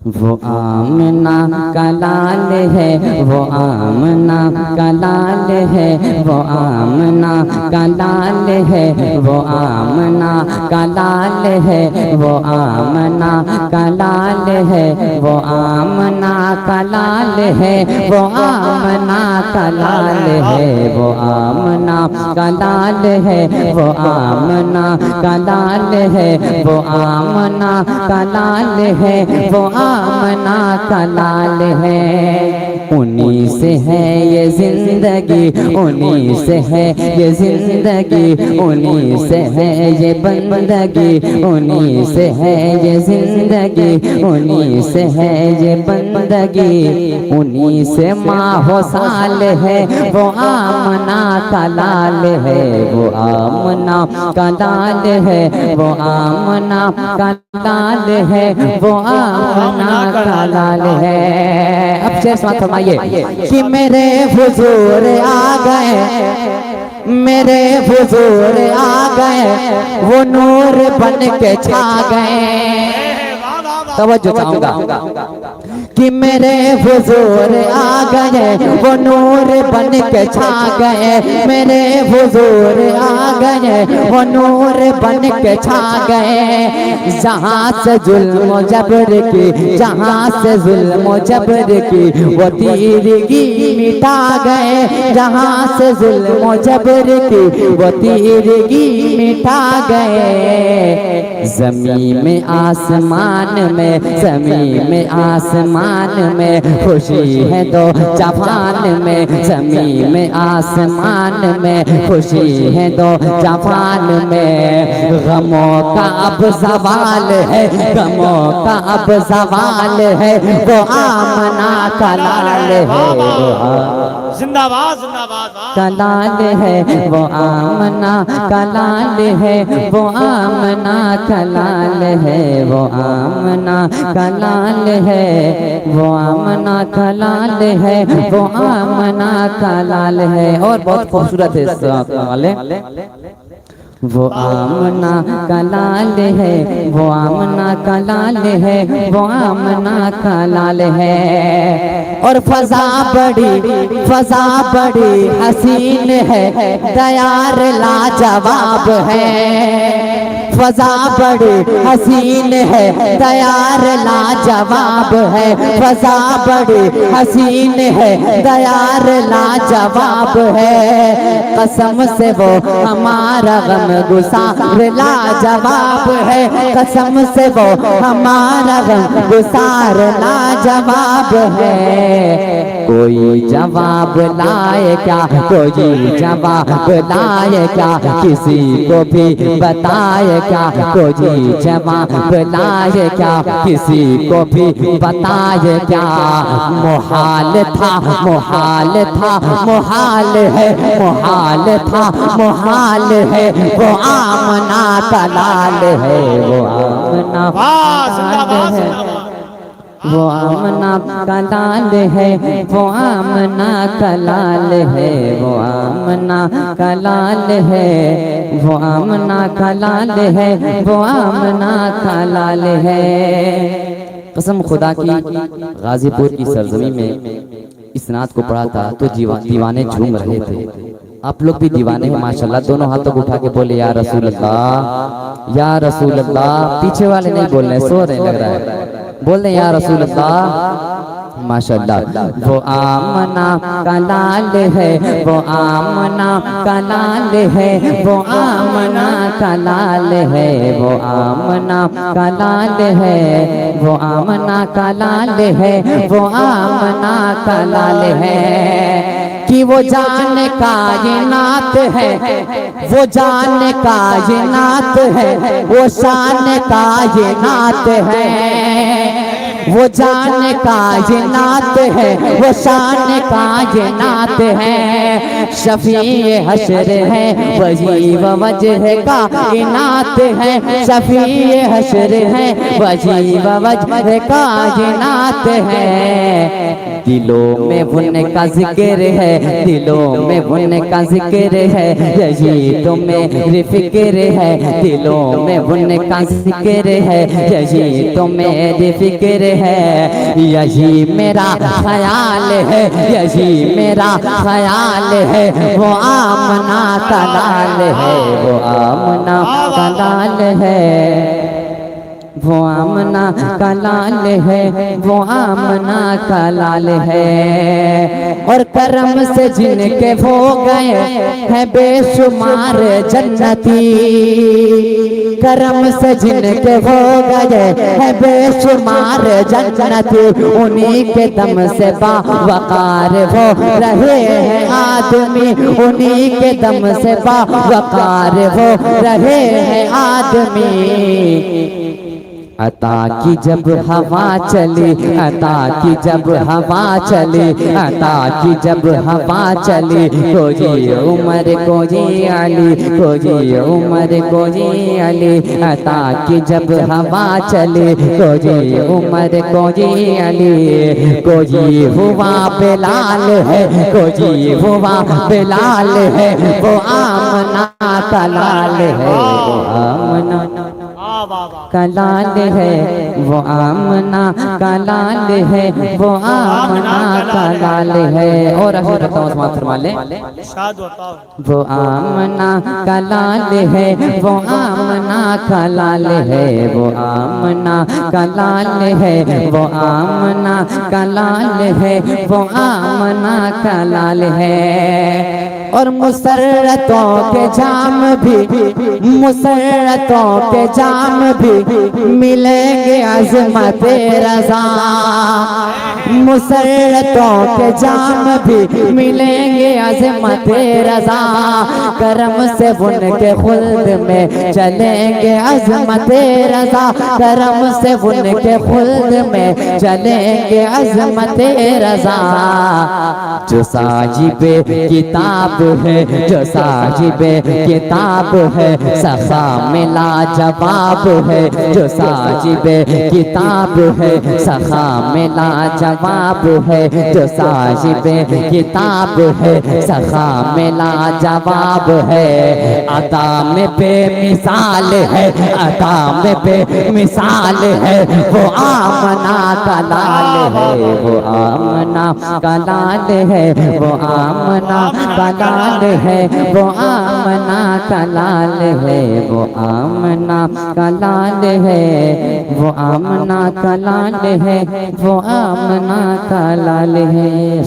वो आमना का लाल है, वो आमना का लाल है, वो आमना का लाल है, वो आमना का लाल है, वो आमना का लाल है, वो आमना का लाल है, वो आमना का लाल है, वो आमना का लाल है, वो आमना का लाल है, वो आमना का लाल है, वो आमना का लाल है। उन्हीं से है ये जिंदगी, उन्हीं से है ये जिंदगी, उन्हीं से है ये बंदगी, उन्हीं से है ये जिंदगी, उन्हीं से है ये बंदगी, उन्हीं से माहो साल है, वो आमना का लाल है, वो आमना का लाल है, वो आमना का लाल है, वो आमना का लाल है। अब शेर समाप्त फरमाइए कि मेरे हुजूर आ गए, मेरे हुजूर आ गए, वो नूर बन के छा गए। तवज्जो चाहूंगा कि मेरे हुजूर आ गए, वो नूर बन के छा गए, मेरे हुजूर आ गए, वो नूर बन के छा गए। जहाँ से जुल्म जबर की, जहाँ से जुल्म जबर की, वो तीरगी मिटा गए, जहाँ से जुल्म जबर की, वो तीरगी मिटा गए। ज़मीन में आसमान में, ज़मीन में आसमान में खुशी है दो जहान में, ज़मीन में आसमान में खुशी है दो जहान में। गमों का अब सवाल है, गमों का अब सवाल है, वो आमना का लाल है, जिंदाबाद जिंदाबाद का लाल है, वो आमना का लाल है, वो आमना का लाल है, वो आमना का लाल है, वो आमना का लाल है, वो आमना का लाल है। और बहुत खूबसूरत है इस वाले, वो आमना का लाल है, वो आमना का लाल है, वो आमना का लाल है। और फजा बड़ी हसीन है, दयार लाजवाब है। फजा बड़ी हसीन है, दयार लाजवाब है, फजा बड़ी हसीन है, दयार लाजवाब है। कसम से वो हमारा गम गुसार लाजवाब है, कसम से वो हमारा गम गुसार लाजवाब है। कोई जवाब लाए क्या, कोई जवाब लाए क्या, किसी को भी बताए क्या, कोई जवाब लाए क्या, किसी को भी बताए क्या। मुहाल था, मुहाल था, मुहाल है, मुहाल था, मुहाल है, वो आमना का लाल है, वो आमना का लाल है, वो आमना का लाल है, वो आमना का लाल है, वो आमना का लाल है, वो आमना का लाल है, वो आमना का लाल है। कसम खुदा की, गाजीपुर की सरजमीन में इस नात को पढ़ा था तो दीवाने झूम रहे थे। आप लोग भी दीवाने हैं माशाल्लाह। दोनों हाथों को उठा के बोले या रसूल अल्लाह, या रसूल अल्लाह। पीछे वाले नहीं बोल रहे, सो रहे लग रहा है, बोल रहे या रसूल अल्लाह माशाल्लाह। वो आमना का लाल है, वो आमना का लाल है, वो आमना का लाल है, वो आमना का लाल है, वो आमना का लाल है, वो आमना का लाल है। कि वो जान कायनात है, वो जान कायनात है, वो शान कायनात है, वो जान कायनात है, वो शान कायनात है। शफीए हशर है, वही वजह कायनात है, शफीए हशर है, वही वजह कायनात है। दिलों में उनका जिक्र है, दिलों में उनका जिक्र है, यही तो मेरी फिक्र है, दिलों में उनका जिक्र है, यही तो मेरी फिक्र है। यही मेरा ख्याल है, यही मेरा ख्याल है, वो आमना का लाल है, वो आमना का लाल है, वो आमना का लाल है, वो आमना का लाल है। और करम से जिनके हो गए हैं बेशुमार जन्नती, करम से जिनके हो गए हैं बेशुमार जन्नती, उन्हीं के दम से बावकार हो रहे हैं आदमी, उन्हीं के दम से बावकार हो रहे हैं आदमी। अता की जब हवा चली, अता की जब हवा चली, अता की जब हवा चली, कोई उमर कोई अली, कोई उमर कोई अली। अता की जब हवा चली, कोई उमर कोई अली। कोई हुआ बिलाल है, कोई हुआ बिलाल है, वो आमना का लाल है, वो आमना का लाल है, वो आमना का लाल है, वो आमना का लाल है। और फरमा ले, वो आमना का लाल है, वो आमना का लाल है, वो आमना का लाल है, वो आमना का लाल है, वो आमना का लाल है। और मुसर्रतों के जाम भी, मुसर्रतों के जाम भी मिलेंगे अज़मत रज़ा, मुसर्रतों के जाम भी मिलेंगे अज़मत रज़ा। करम से उनके खुल्द में चलेंगे अज़मत रज़ा, करम से उनके खुल्द में चलेंगे अज़मत रज़ा। जो साजिबे किताब है, जो साजिबे किताब है, सखा में लाजवाब है, जो साजिबे किताब है, सखा में लाजवाब है, जो साजिबे किताब है, सखा में लाजवाब है। अता में बेमिसाल है, अता में बेमिसाल है, वो आमना का लाल है, वो आमना का लाल है, वो आमना का लाल है, वो आमना का लाल है, वो आमना का लाल है, वो आमना का लाल है, वो आमना का लाल है।